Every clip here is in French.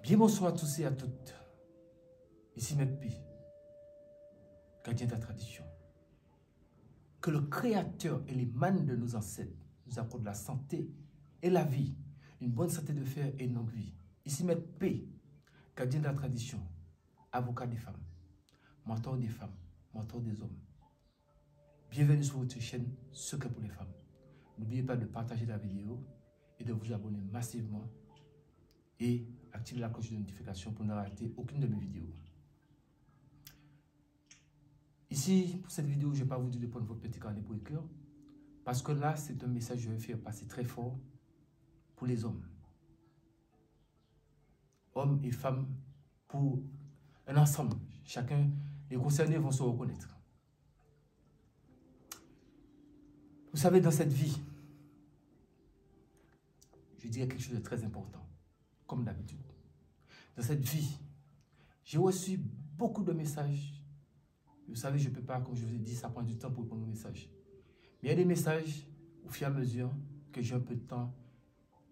Bien bonsoir à tous et à toutes. Ici Mekpi, gardien de la tradition. Que le Créateur et les mannes de nos ancêtres nous accordent la santé et la vie, une bonne santé de fer et une longue vie. Ici Mekpi, gardien de la tradition, avocat des femmes, mentor des femmes, mentor des hommes. Bienvenue sur votre chaîne Secret pour les femmes. N'oubliez pas de partager la vidéo et de vous abonner massivement et activer la cloche de notification pour ne rater aucune de mes vidéos. Ici, pour cette vidéo, je n'ai pas voulu de prendre votre petit carnet pour écrire parce que là, c'est un message que je vais faire passer très fort pour les hommes. Hommes et femmes, pour un ensemble. Chacun, les concernés vont se reconnaître. Vous savez, dans cette vie, je dirais quelque chose de très important, comme d'habitude. Dans cette vie, j'ai reçu beaucoup de messages. Vous savez, je ne peux pas, comme je vous ai dit, ça prend du temps pour répondre aux messages. Mais il y a des messages, au fur et à mesure que j'ai un peu de temps,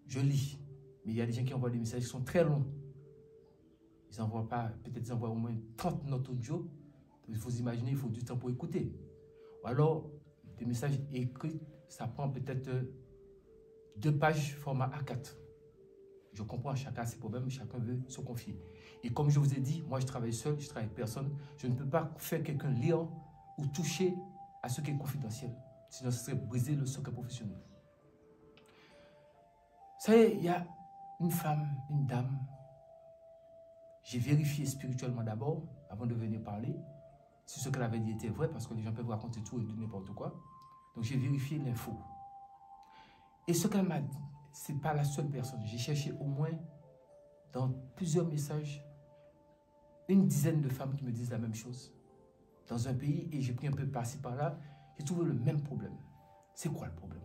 je lis. Mais il y a des gens qui envoient des messages qui sont très longs. Ils n'envoient pas, peut-être ils envoient au moins 30 notes audio. Il faut s'imaginer, il faut du temps pour écouter. Ou alors, des messages écrits, ça prend peut-être 2 pages format A4. Je comprends, chacun a ses problèmes, chacun veut se confier. Et comme je vous ai dit, moi je travaille seul, je travaille avec personne. Je ne peux pas faire quelqu'un lire ou toucher à ce qui est confidentiel. Sinon, ce serait briser le secret professionnel. Vous savez, il y a une femme, une dame. J'ai vérifié spirituellement d'abord, avant de venir parler, si ce qu'elle avait dit était vrai, parce que les gens peuvent raconter tout et dire n'importe quoi. Donc j'ai vérifié l'info. Et ce qu'elle m'a dit, ce n'est pas la seule personne. J'ai cherché au moins dans plusieurs messages une dizaine de femmes qui me disent la même chose. Dans un pays, et j'ai pris un peu par-ci par-là, j'ai trouvé le même problème. C'est quoi le problème?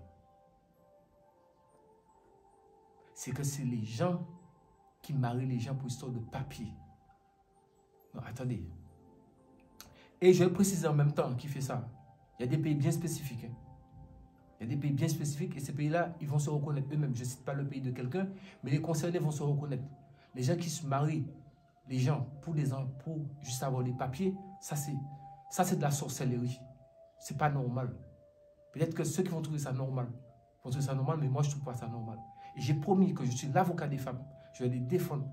C'est que c'est les gens qui marient les gens pour histoire de papier. Non, attendez. Et je vais préciser en même temps qui fait ça. Il y a des pays bien spécifiques. Hein. Il y a des pays bien spécifiques et ces pays-là, ils vont se reconnaître eux-mêmes. Je ne cite pas le pays de quelqu'un, mais les concernés vont se reconnaître. Les gens qui se marient, les gens pour juste avoir les papiers, ça c'est de la sorcellerie. Ce n'est pas normal. Peut-être que ceux qui vont trouver ça normal, vont trouver ça normal, mais moi je ne trouve pas ça normal. Et j'ai promis que je suis l'avocat des femmes. Je vais les défendre.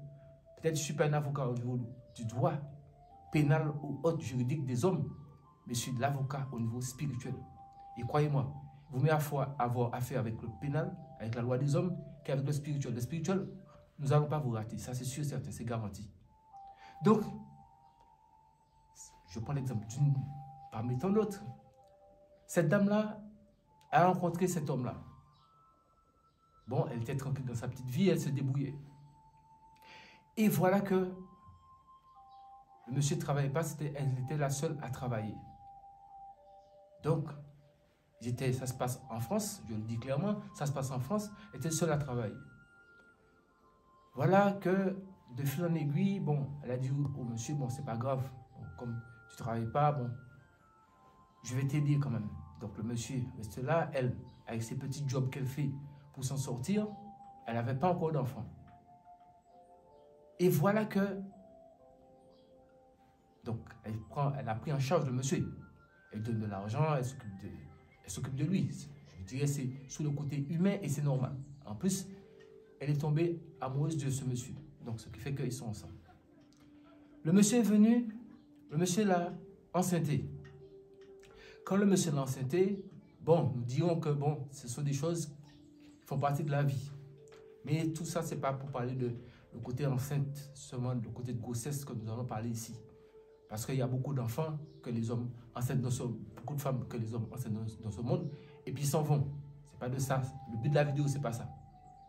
Peut-être que je ne suis pas un avocat au niveau du droit pénal ou autre juridique des hommes, mais je suis l'avocat au niveau spirituel. Et croyez-moi, vous mieux avoir affaire avec le pénal, avec la loi des hommes, qu'avec le spirituel. Le spirituel, nous n'allons pas vous rater. Ça, c'est sûr et certain, c'est garanti. Donc, je prends l'exemple d'une parmi tant d'autres. Cette dame-là a rencontré cet homme-là. Bon, elle était tranquille dans sa petite vie, elle se débrouillait. Et voilà que le monsieur ne travaillait pas, elle était la seule à travailler. Donc, ça se passe en France, je le dis clairement, ça se passe en France, elle était seule à travailler. Voilà que, de fil en aiguille, bon, elle a dit au monsieur, bon, c'est pas grave, bon, comme tu ne travailles pas, bon, je vais t'aider quand même. Donc le monsieur reste là, elle, avec ses petits jobs qu'elle fait pour s'en sortir, elle n'avait pas encore d'enfant. Et voilà que, donc, elle a pris en charge le monsieur. Elle donne de l'argent, elle s'occupe de lui. Je dirais c'est sous le côté humain et c'est normal. En plus, elle est tombée amoureuse de ce monsieur. Donc, ce qui fait qu'ils sont ensemble. Le monsieur est venu, le monsieur l'a enceinté. Quand le monsieur l'a enceinté, bon, nous dirons que bon, ce sont des choses qui font partie de la vie. Mais tout ça, ce n'est pas pour parler de le côté enceinte, seulement le côté de grossesse que nous allons parler ici. Parce qu'il y a beaucoup d'enfants que les hommes enceintent beaucoup de femmes que les hommes enceintent dans ce monde, et puis ils s'en vont. C'est pas de ça. Le but de la vidéo, c'est pas ça.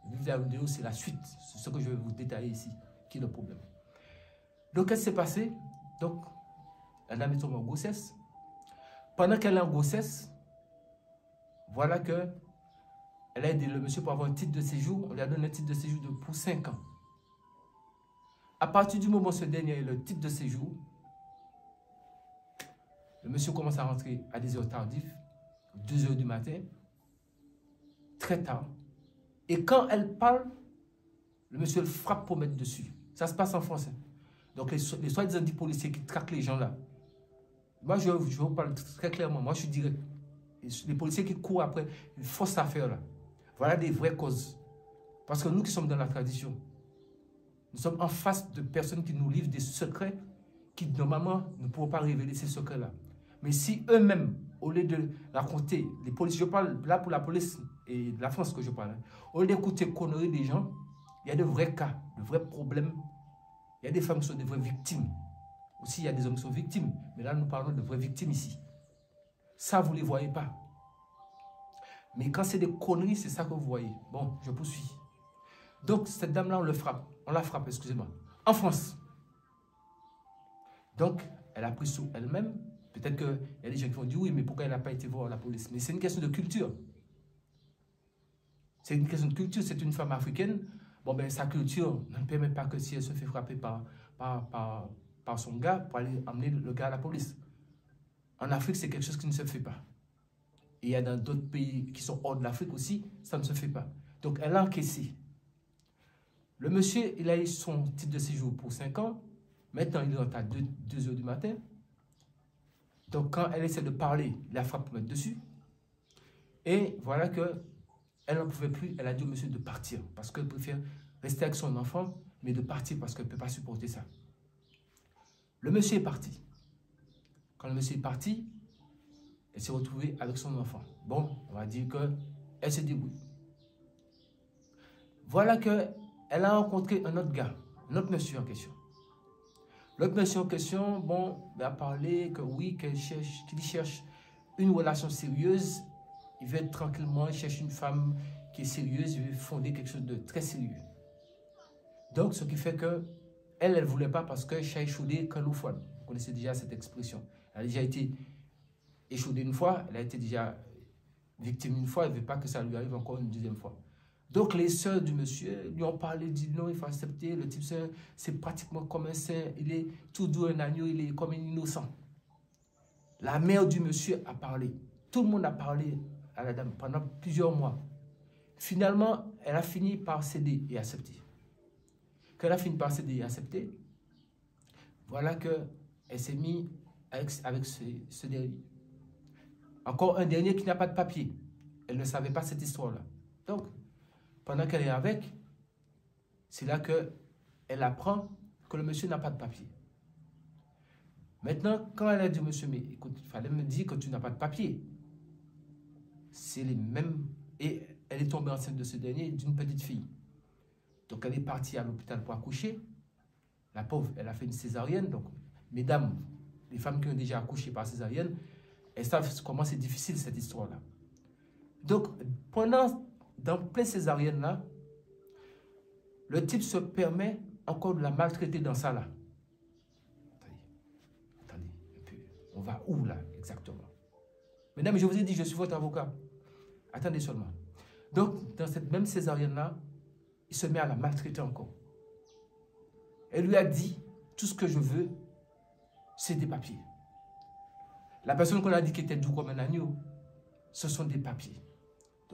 Le but de la vidéo, c'est la suite. C'est ce que je vais vous détailler ici, qui est le problème. Donc, qu'est-ce qui s'est passé? Donc, la dame est tombée en grossesse. Pendant qu'elle est en grossesse, voilà que elle a aidé le monsieur pour avoir un titre de séjour. On lui a donné un titre de séjour pour 5 ans. À partir du moment où ce dernier a eu le titre de séjour, le monsieur commence à rentrer à des heures tardives, 2 heures du matin, très tard. Et quand elle parle, le monsieur le frappe pour mettre dessus. Ça se passe en France. Donc, les soi-disant dits policiers qui traquent les gens là. Moi, je vous parle très clairement. Moi, je suis direct. Les policiers qui courent après une fausse affaire là. Voilà des vraies causes. Parce que nous qui sommes dans la tradition, nous sommes en face de personnes qui nous livrent des secrets qui, normalement, ne pourront pas révéler ces secrets-là. Mais si eux-mêmes, au lieu de raconter, les policiers, je parle là pour la police et la France que je parle, hein, au lieu d'écouter conneries des gens, il y a de vrais cas, de vrais problèmes. Il y a des femmes qui sont des vraies victimes. Aussi, il y a des hommes qui sont victimes. Mais là, nous parlons de vraies victimes ici. Ça, vous ne les voyez pas. Mais quand c'est des conneries, c'est ça que vous voyez. Bon, je poursuis. Donc, cette dame-là, on la frappe, excusez-moi, en France. Donc, elle a pris sur elle-même. Peut-être qu'il y a des gens qui vont dire, oui, mais pourquoi elle n'a pas été voir la police? Mais c'est une question de culture. C'est une question de culture. C'est une femme africaine. Bon, ben, sa culture ne permet pas que si elle se fait frapper par son gars, pour aller emmener le gars à la police. En Afrique, c'est quelque chose qui ne se fait pas. Et il y a dans d'autres pays qui sont hors de l'Afrique aussi, ça ne se fait pas. Donc, elle a encaissé. Le monsieur, il a eu son titre de séjour pour 5 ans. Maintenant, il rentre à 2 h du matin. Donc, quand elle essaie de parler, il la frappe pour mettre dessus. Et voilà qu'elle n'en pouvait plus. Elle a dit au monsieur de partir parce qu'elle préfère rester avec son enfant, mais de partir parce qu'elle ne peut pas supporter ça. Le monsieur est parti. Quand le monsieur est parti, elle s'est retrouvée avec son enfant. Bon, on va dire qu'elle se débrouille. Voilà qu'elle a rencontré un autre gars, un autre monsieur en question. L'autre monsieur en question, bon, il a parlé que oui, qu'il cherche une relation sérieuse. Il veut être tranquillement, il cherche une femme qui est sérieuse, il veut fonder quelque chose de très sérieux. Donc, ce qui fait que elle ne voulait pas parce que chat échaudé quand l'eau froide. Vous connaissez déjà cette expression. Elle a déjà été échaudée une fois, elle a été déjà victime une fois, elle ne veut pas que ça lui arrive encore une deuxième fois. Donc, les sœurs du monsieur lui ont parlé, dit non, il faut accepter. Le type, c'est pratiquement comme un saint. Il est tout doux, un agneau, il est comme un innocent. La mère du monsieur a parlé. Tout le monde a parlé à la dame pendant plusieurs mois. Finalement, elle a fini par céder et accepter. Quand elle a fini par céder et accepter, voilà qu'elle s'est mise avec ce dernier. Encore un dernier qui n'a pas de papier. Elle ne savait pas cette histoire-là. Donc, pendant qu'elle est avec, c'est là qu'elle apprend que le monsieur n'a pas de papier. Maintenant, quand elle a dit au monsieur, mais écoute, il fallait me dire que tu n'as pas de papier. C'est les mêmes. Et elle est tombée enceinte de ce dernier, d'une petite fille. Donc, elle est partie à l'hôpital pour accoucher. La pauvre, elle a fait une césarienne. Donc, mesdames, les femmes qui ont déjà accouché par césarienne, elles savent comment c'est difficile cette histoire-là. Donc, dans plein césarienne là, le type se permet encore de la maltraiter dans ça là. Attendez un peu. On va où là exactement? Mesdames, je vous ai dit, je suis votre avocat. Attendez seulement. Donc, dans cette même césarienne là, il se met à la maltraiter encore. Elle lui a dit, tout ce que je veux, c'est des papiers. La personne qu'on a dit qui était doux comme un agneau, ce sont des papiers.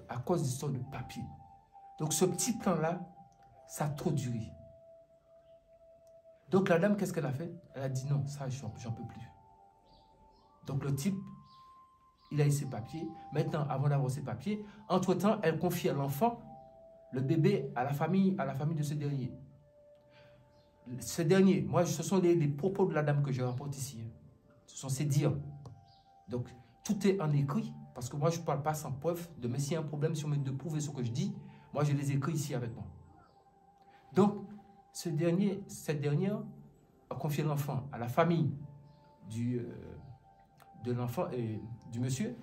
À cause d'histoire de papiers. Donc ce petit plan-là, ça a trop duré. Donc la dame, qu'est-ce qu'elle a fait? Elle a dit non, ça, j'en peux plus. Donc le type, il a eu ses papiers. Maintenant, avant d'avoir ses papiers, entre-temps, elle confie à l'enfant, le bébé, à la famille de ce dernier. Ce dernier, moi, ce sont les propos de la dame que je rapporte ici. Ce sont ses dires. Donc, tout est en écrit, parce que moi, je ne parle pas sans preuve. Demain, s'il y a un problème, si on me de prouver ce que je dis, moi, je les écris ici avec moi. Donc, cette dernière a confié l'enfant à la famille de l'enfant et du monsieur.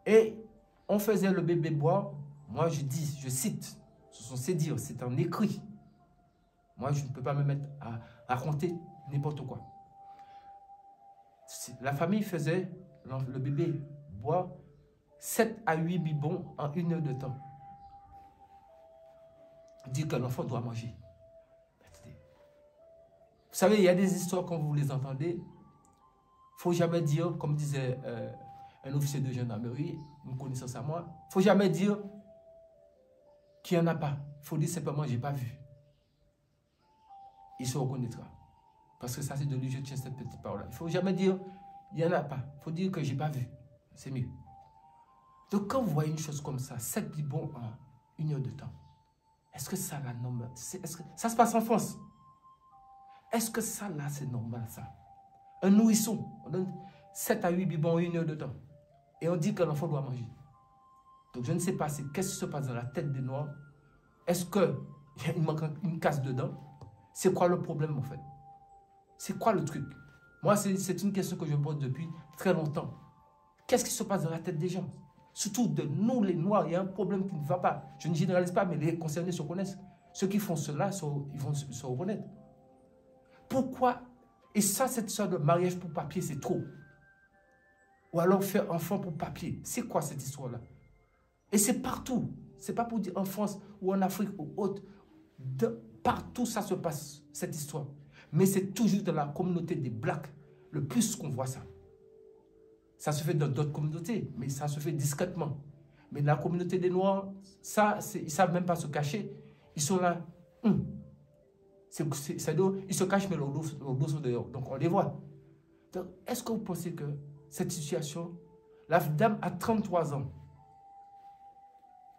Et on faisait le bébé boire. Moi, je dis, je cite, ce sont ses dires, c'est en écrit. Moi, je ne peux pas me mettre à raconter n'importe quoi. La famille faisait le bébé boire 7 à 8 biberons en 1 heure de temps. Dire que l'enfant doit manger. Vous savez, il y a des histoires, quand vous les entendez, il ne faut jamais dire, comme disait un officier de gendarmerie, une connaissance à moi, il ne faut jamais dire qu'il n'y en a pas. Il faut dire simplement, je n'ai pas vu. il se reconnaîtra. Parce que ça, c'est de lui, je tiens cette petite parole-là. Il ne faut jamais dire, il n'y en a pas. Il faut dire que je n'ai pas vu. C'est mieux. Donc, quand vous voyez une chose comme ça, 7 biberons en 1 heure de temps, est-ce que ça, la norme, est-ce que ça se passe en France? Est-ce que ça, là, c'est normal, ça? Un nourrisson, on donne 7 à 8 biberons en 1 heure de temps. Et on dit que l'enfant doit manger. Donc, je ne sais pas, qu'est-ce qui se passe dans la tête des Noirs? Est-ce qu'il manque une case dedans? C'est quoi le problème, en fait? C'est quoi le truc? Moi, c'est une question que je me pose depuis très longtemps. Qu'est-ce qui se passe dans la tête des gens? Surtout de nous, les Noirs, il y a un problème qui ne va pas. Je ne généralise pas, mais les concernés se connaissent. Ceux qui font cela, ils vont se reconnaître. Pourquoi? Et ça, cette sorte de mariage pour papier, c'est trop. Ou alors faire enfant pour papier. C'est quoi cette histoire-là? Et c'est partout. Ce n'est pas pour dire en France ou en Afrique ou autre. Partout, ça se passe, cette histoire. Mais c'est toujours dans la communauté des Blacks, le plus qu'on voit ça. Ça se fait dans d'autres communautés, mais ça se fait discrètement. Mais dans la communauté des Noirs, ça, ils ne savent même pas se cacher. Ils sont là. Ils se cachent, mais leurs dos sont dehors. Donc, on les voit. Donc, est-ce que vous pensez que cette situation, la dame a 33 ans.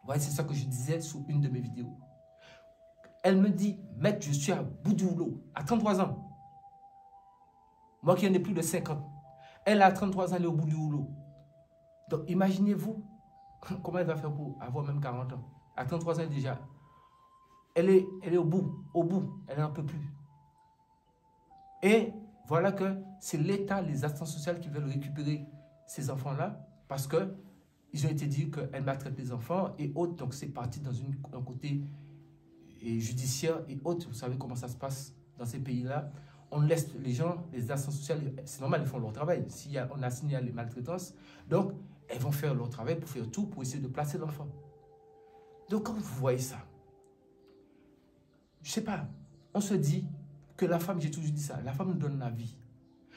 Ouais, c'est ça que je disais sous une de mes vidéos. Elle me dit, maître, je suis à bout du rouleau, à 33 ans. Moi qui en ai plus de 50. Elle a 33 ans, elle est au bout du rouleau. Donc, imaginez-vous comment elle va faire pour avoir même 40 ans. À 33 ans déjà. Elle est au bout, elle n'en peut plus. Et voilà que c'est l'État, les assistantes sociales qui veulent récupérer ces enfants-là parce qu'ils ont été dit qu'elle maltraite les enfants et autres. Donc, c'est parti dans un côté judiciaire et autres. Vous savez comment ça se passe dans ces pays-là. On laisse les gens, les assistantes sociales, c'est normal, ils font leur travail. Si on a signé les maltraitances, donc elles vont faire leur travail pour faire tout, pour essayer de placer l'enfant. Donc, quand vous voyez ça, je ne sais pas, on se dit que la femme, j'ai toujours dit ça, la femme nous donne la vie.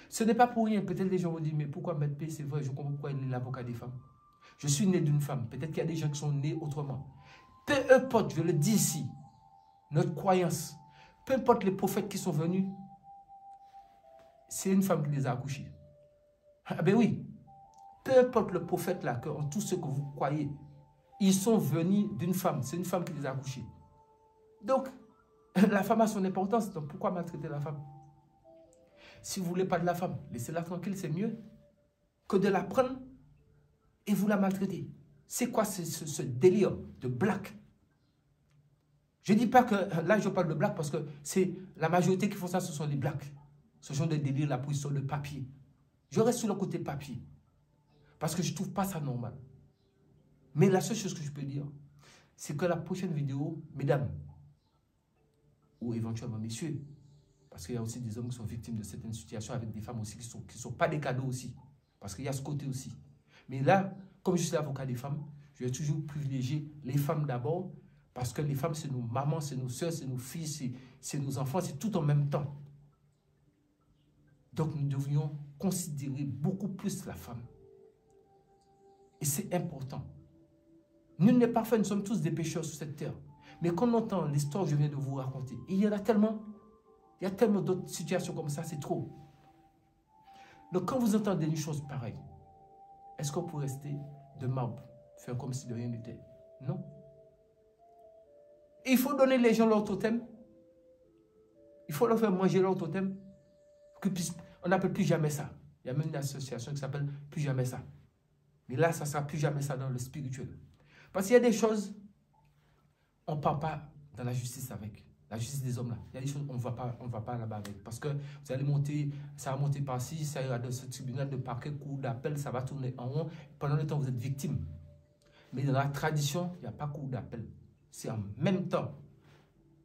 Ce n'est pas pour rien. Peut-être les gens vont dire, mais pourquoi Maître P, c'est vrai, je comprends pourquoi il est l'avocat des femmes. Je suis né d'une femme. Peut-être qu'il y a des gens qui sont nés autrement. Peu importe, je le dis ici, notre croyance, peu importe les prophètes qui sont venus, c'est une femme qui les a accouchés. Ah ben oui, peu importe le prophète là, en tout ce que vous croyez, ils sont venus d'une femme. C'est une femme qui les a accouchés. Donc, la femme a son importance. Donc, pourquoi maltraiter la femme? Si vous ne voulez pas de la femme, laissez-la tranquille, c'est mieux que de la prendre et vous la maltraiter. C'est quoi ce délire de black? Je ne dis pas que, là je parle de black parce que c'est la majorité qui font ça, ce sont les blacks. Ce genre de délire là pour sur le papier. Je reste sur le côté papier. Parce que je ne trouve pas ça normal. Mais la seule chose que je peux dire, c'est que la prochaine vidéo, mesdames, ou éventuellement messieurs, parce qu'il y a aussi des hommes qui sont victimes de certaines situations avec des femmes aussi qui sont pas des cadeaux aussi. Parce qu'il y a ce côté aussi. Mais là, comme je suis avocat des femmes, je vais toujours privilégier les femmes d'abord, parce que les femmes, c'est nos mamans, c'est nos soeurs, c'est nos filles, c'est nos enfants, c'est tout en même temps. Donc nous devrions considérer beaucoup plus la femme. Et c'est important. Nul n'est parfait, nous sommes tous des pécheurs sur cette terre. Mais quand on entend l'histoire que je viens de vous raconter, il y en a tellement, d'autres situations comme ça, c'est trop. Donc quand vous entendez une chose pareille, est-ce qu'on peut rester de marbre, faire comme si de rien n'était? Non. Il faut donner les gens leur totem. Il faut leur faire manger leur totem. On n'appelle plus jamais ça. Il y a même une association qui s'appelle plus jamais ça. Mais là, ça ne sera plus jamais ça dans le spirituel. Parce qu'il y a des choses, on ne parle pas dans la justice avec. La justice des hommes là. Il y a des choses, on ne va pas là-bas avec. Parce que vous allez monter, ça va monter par-ci, ça ira dans ce tribunal de parquet, cour d'appel, ça va tourner en rond. Pendant le temps, vous êtes victime. Mais dans la tradition, il n'y a pas cour d'appel. C'est en même temps.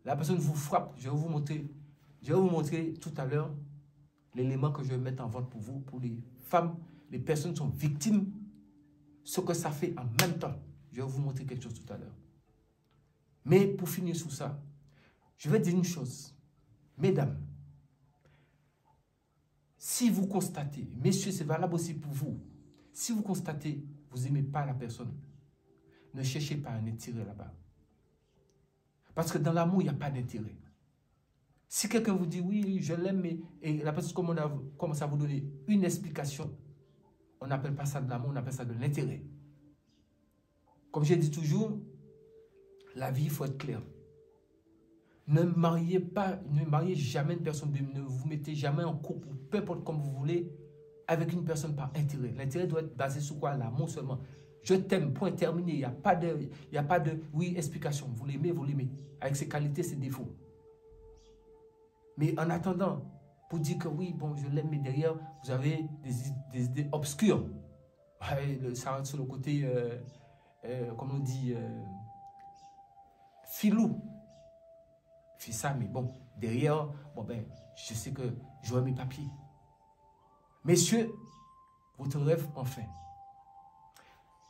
La personne vous frappe. Je vais vous montrer tout à l'heure l'élément que je vais mettre en vente pour vous, pour les femmes, les personnes qui sont victimes, ce que ça fait en même temps. Je vais vous montrer quelque chose tout à l'heure. Mais pour finir sur ça, je vais dire une chose. Mesdames, si vous constatez, messieurs, c'est valable aussi pour vous, si vous constatez, vous n'aimez pas la personne, ne cherchez pas un intérêt là-bas. Parce que dans l'amour, il n'y a pas d'intérêt. Si quelqu'un vous dit oui, je l'aime, et la personne commence à vous donner une explication, on n'appelle pas ça de l'amour, on appelle ça de l'intérêt. Comme j'ai dit toujours, la vie, il faut être clair. Ne mariez jamais une personne, ne vous mettez jamais en couple, peu importe comme vous voulez, avec une personne par intérêt. L'intérêt doit être basé sur quoi? L'amour seulement. Je t'aime, point terminé. Il n'y a pas de oui, explication. Vous l'aimez, avec ses qualités, ses défauts. Mais en attendant, pour dire que oui, bon, je l'aime, mais derrière, vous avez des idées obscures. Ça rentre sur le côté, comme on dit, filou. Fais ça, mais bon, derrière, bon ben, je sais que j'aurai mes papiers. Messieurs, votre rêve, enfin.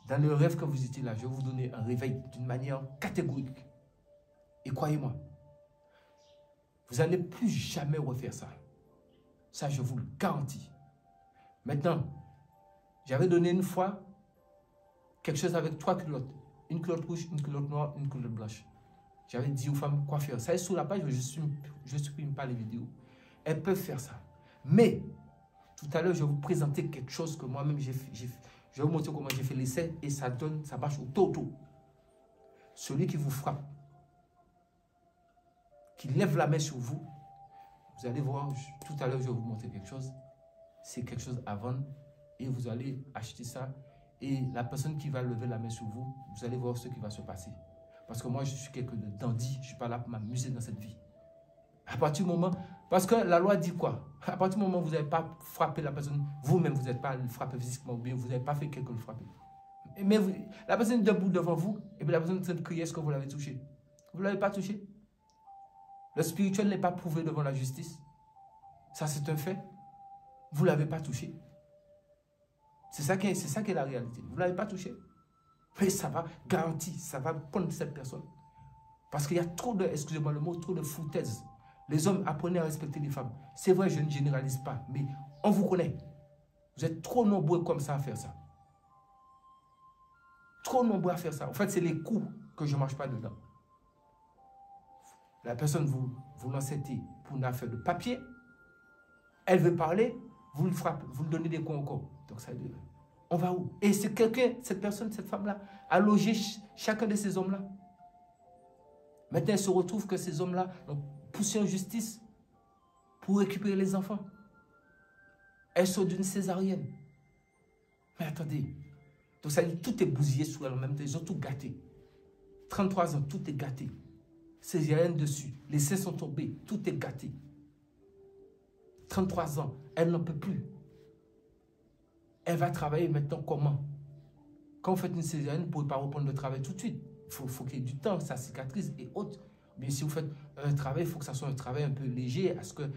Dans le rêve que vous étiez là, je vais vous donner un réveil d'une manière catégorique. Et croyez-moi, vous n'allez plus jamais refaire ça. Ça, je vous le garantis. Maintenant, j'avais donné une fois quelque chose avec 3 culottes. Une culotte rouge, une culotte noire, une culotte blanche. J'avais dit aux femmes quoi faire. Ça est sur la page, je ne supprime pas les vidéos. Elles peuvent faire ça. Mais, tout à l'heure, je vais vous présenter quelque chose que moi-même j'ai fait. Je vais vous montrer comment j'ai fait l'essai et ça marche au toto. Celui qui vous frappe, qui lève la main sur vous, vous allez voir, tout à l'heure, je vais vous montrer quelque chose. C'est quelque chose à vendre et vous allez acheter ça. Et la personne qui va lever la main sur vous, vous allez voir ce qui va se passer. Parce que moi, je suis quelqu'un de dandy. Je ne suis pas là pour m'amuser dans cette vie. À partir du moment... Parce que la loi dit quoi? À partir du moment où vous n'avez pas frappé la personne, vous-même, vous n'êtes pas frappé physiquement, ou bien vous n'avez pas fait quelqu'un le frapper. Mais la personne est debout devant vous, et bien la personne est en train de crier, est-ce que vous l'avez touché? Vous ne l'avez pas touché? Le spirituel n'est pas prouvé devant la justice. Ça, c'est un fait. Vous ne l'avez pas touché. C'est ça qui est la réalité. Vous ne l'avez pas touché. Mais ça va garantir, ça va prendre cette personne. Parce qu'il y a trop de, excusez-moi le mot, trop de foutaise. Les hommes, apprenez à respecter les femmes. C'est vrai, je ne généralise pas, mais on vous connaît. Vous êtes trop nombreux comme ça à faire ça. Trop nombreux à faire ça. En fait, c'est les coups que je ne marche pas dedans. La personne, vous l'enceinez pour une affaire de papier. Elle veut parler, vous le frappez, vous lui donnez des coups encore. Donc ça veut dire, on va où? Et c'est quelqu'un, cette personne, cette femme-là, a logé chacun de ces hommes-là. Maintenant, elle se retrouve que ces hommes-là ont poussé en justice pour récupérer les enfants. Elles sont d'une césarienne. Mais attendez. Donc ça dit, tout est bousillé sur elles en même temps. Ils ont tout gâté. 33 ans, tout est gâté. Césarienne dessus. Les seins sont tombés. Tout est gâté. 33 ans, elle n'en peut plus. Elle va travailler maintenant comment? Quand vous faites une césarienne, vous ne pouvez pas reprendre le travail tout de suite. Il faut qu'il y ait du temps, ça cicatrise et autres. Mais si vous faites un travail, il faut que ça soit un travail un peu léger, à ce que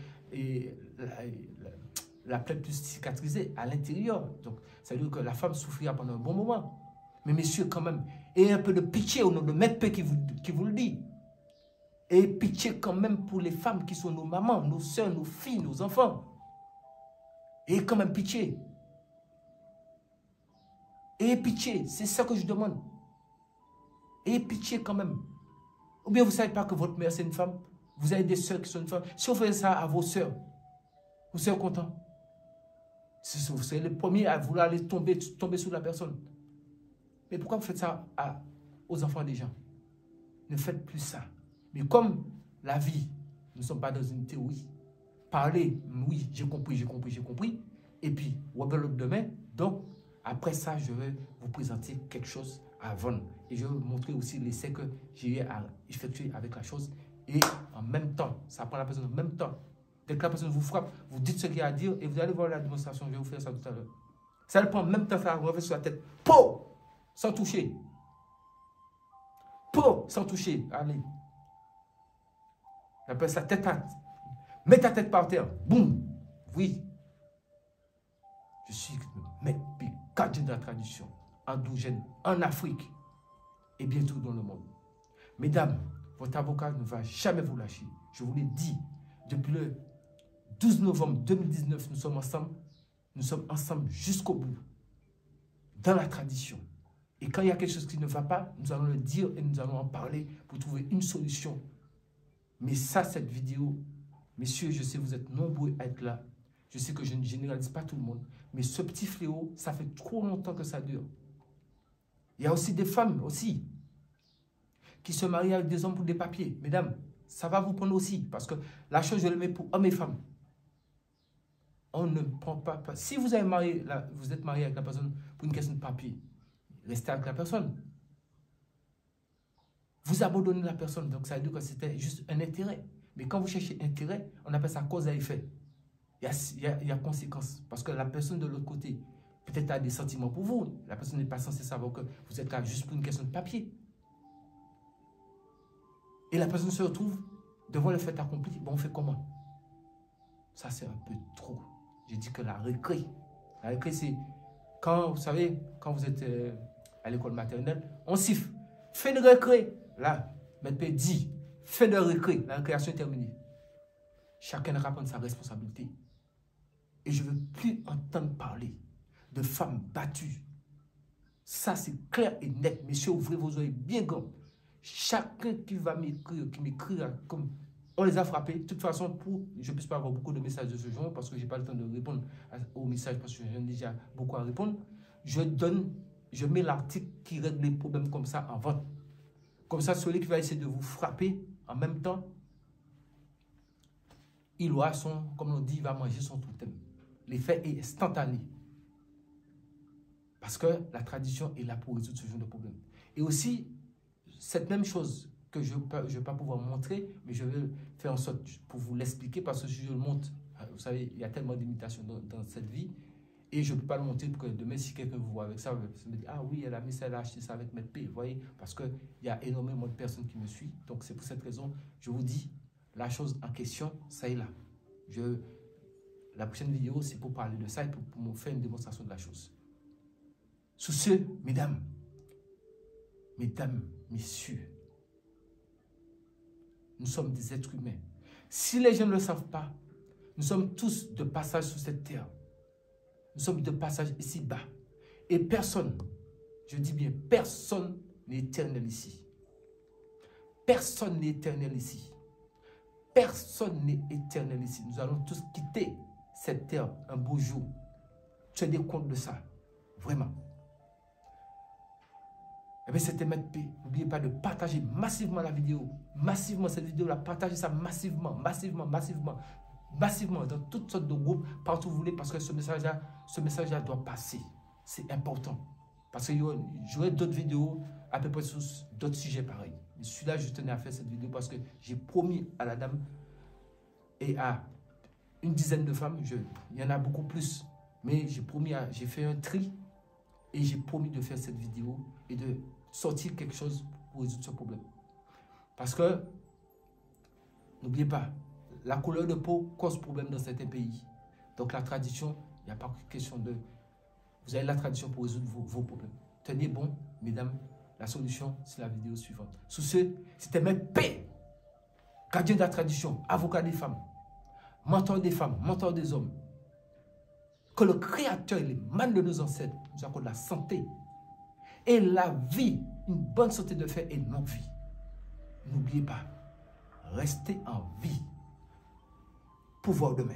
la plaie puisse cicatriser à l'intérieur. Donc, ça veut dire que la femme souffrira pendant un bon moment. Mais messieurs, quand même, ayez un peu de pitié au nom de Maître P qui vous le dit. Et pitié quand même pour les femmes qui sont nos mamans, nos soeurs, nos filles, nos enfants. Et quand même pitié. Ayez pitié, c'est ça que je demande. Ayez pitié quand même. Ou bien vous ne savez pas que votre mère c'est une femme. Vous avez des soeurs qui sont une femme. Si on fait ça à vos soeurs, vous serez content. Vous serez les premiers à vouloir aller tomber sur la personne. Mais pourquoi vous faites ça aux enfants des gens? Ne faites plus ça. Mais comme la vie, nous ne sommes pas dans une théorie. Parler, oui, j'ai compris. Et puis, wabelot demain. Donc, après ça, je vais vous présenter quelque chose à vendre. Et je vais vous montrer aussi l'essai que j'ai effectué avec la chose. Et en même temps, ça prend la personne en même temps. Dès que la personne vous frappe, vous dites ce qu'il y a à dire et vous allez voir la démonstration. Je vais vous faire ça tout à l'heure. Ça le prend en même temps, faire un revers sur la tête. Po! Sans toucher. Po! Sans toucher. Allez. On appelle ça tête à tête. Mets ta tête par terre. Boum. Oui. Je suis le maître P4 de la tradition. Endogène en Afrique et bientôt dans le monde. Mesdames, votre avocat ne va jamais vous lâcher. Je vous l'ai dit, depuis le 12 novembre 2019, nous sommes ensemble. Nous sommes ensemble jusqu'au bout, dans la tradition. Et quand il y a quelque chose qui ne va pas, nous allons le dire et nous allons en parler pour trouver une solution. Mais ça, cette vidéo, Messieurs, je sais que vous êtes nombreux à être là. Je sais que je ne généralise pas tout le monde. Mais ce petit fléau, ça fait trop longtemps que ça dure. Il y a aussi des femmes aussi qui se marient avec des hommes pour des papiers. Mesdames, ça va vous prendre aussi. Parce que la chose, je le mets pour hommes et femmes. On ne prend pas... Si vous êtes marié avec la personne pour une question de papier, restez avec la personne. Vous abandonnez la personne. Donc ça veut dire que c'était juste un intérêt. Mais quand vous cherchez intérêt, on appelle ça cause à effet. Il y a conséquence. Parce que la personne de l'autre côté, peut-être a des sentiments pour vous. La personne n'est pas censée savoir que vous êtes là juste pour une question de papier. Et la personne se retrouve devant le fait accompli. Bon, on fait comment? Ça, c'est un peu trop. J'ai dit que la récré, c'est quand, vous savez, quand vous êtes à l'école maternelle, on siffle. Fin de récré. Là, Maître P dit, fin de récré. La récréation est terminée. Chacun devra prendre sa responsabilité. Et je ne veux plus entendre parler de femmes battues. Ça, c'est clair et net. Messieurs, ouvrez vos oreilles bien grands. Chacun qui va m'écrire, qui m'écrira comme on les a frappés. De toute façon, pour je ne puisse pas avoir beaucoup de messages de ce genre parce que je n'ai pas le temps de répondre aux messages parce que j'en ai déjà beaucoup à répondre. Je mets l'article qui règle les problèmes comme ça en vente. Comme ça, celui qui va essayer de vous frapper en même temps, il aura son, comme on dit, il va manger son totem. L'effet est instantané. Parce que la tradition est là pour résoudre ce genre de problème. Et aussi, cette même chose que je ne vais pas pouvoir montrer, mais je vais faire en sorte pour vous l'expliquer parce que si je le montre, vous savez, il y a tellement d'imitations dans cette vie et je ne peux pas le montrer pour que demain, si quelqu'un vous voit avec ça, vous me dit, ah oui, elle a mis ça, elle a acheté ça avec Maître P, vous voyez, parce qu'il y a énormément de personnes qui me suivent. Donc, c'est pour cette raison, je vous dis, la chose en question, ça est là. La prochaine vidéo, c'est pour parler de ça et pour me faire une démonstration de la chose. Sous ce, mesdames, messieurs, nous sommes des êtres humains. Si les gens ne le savent pas, nous sommes tous de passage sur cette terre. Nous sommes de passage ici-bas. Et personne, je dis bien, personne n'est éternel ici. Personne n'est éternel ici. Personne n'est éternel ici. Nous allons tous quitter cette terre un beau jour. Tenez compte de ça. Vraiment. Eh bien, c'était Maître P. N'oubliez pas de partager massivement la vidéo. Massivement cette vidéo-là. Partagez ça massivement, dans toutes sortes de groupes, partout où vous voulez, parce que ce message-là doit passer. C'est important. Parce que j'aurai d'autres vidéos à peu près sur d'autres sujets pareils. Mais celui-là, je tenais à faire cette vidéo parce que j'ai promis à la dame et à une dizaine de femmes, il y en a beaucoup plus, mais j'ai fait un tri et j'ai promis de faire cette vidéo et de sortir quelque chose pour résoudre ce problème. Parce que, n'oubliez pas, la couleur de peau cause problème dans certains pays. Donc la tradition, il n'y a pas question de... Vous avez la tradition pour résoudre vos problèmes. Tenez bon, mesdames, la solution, c'est la vidéo suivante. Sous ce, c'était Maître P, gardien de la tradition, avocat des femmes, mentor des femmes, mentor des hommes. Que le Créateur et les mânes de nos ancêtres nous accordent la santé et la vie, une bonne santé de fer et une longue vie. N'oubliez pas, restez en vie pour voir demain.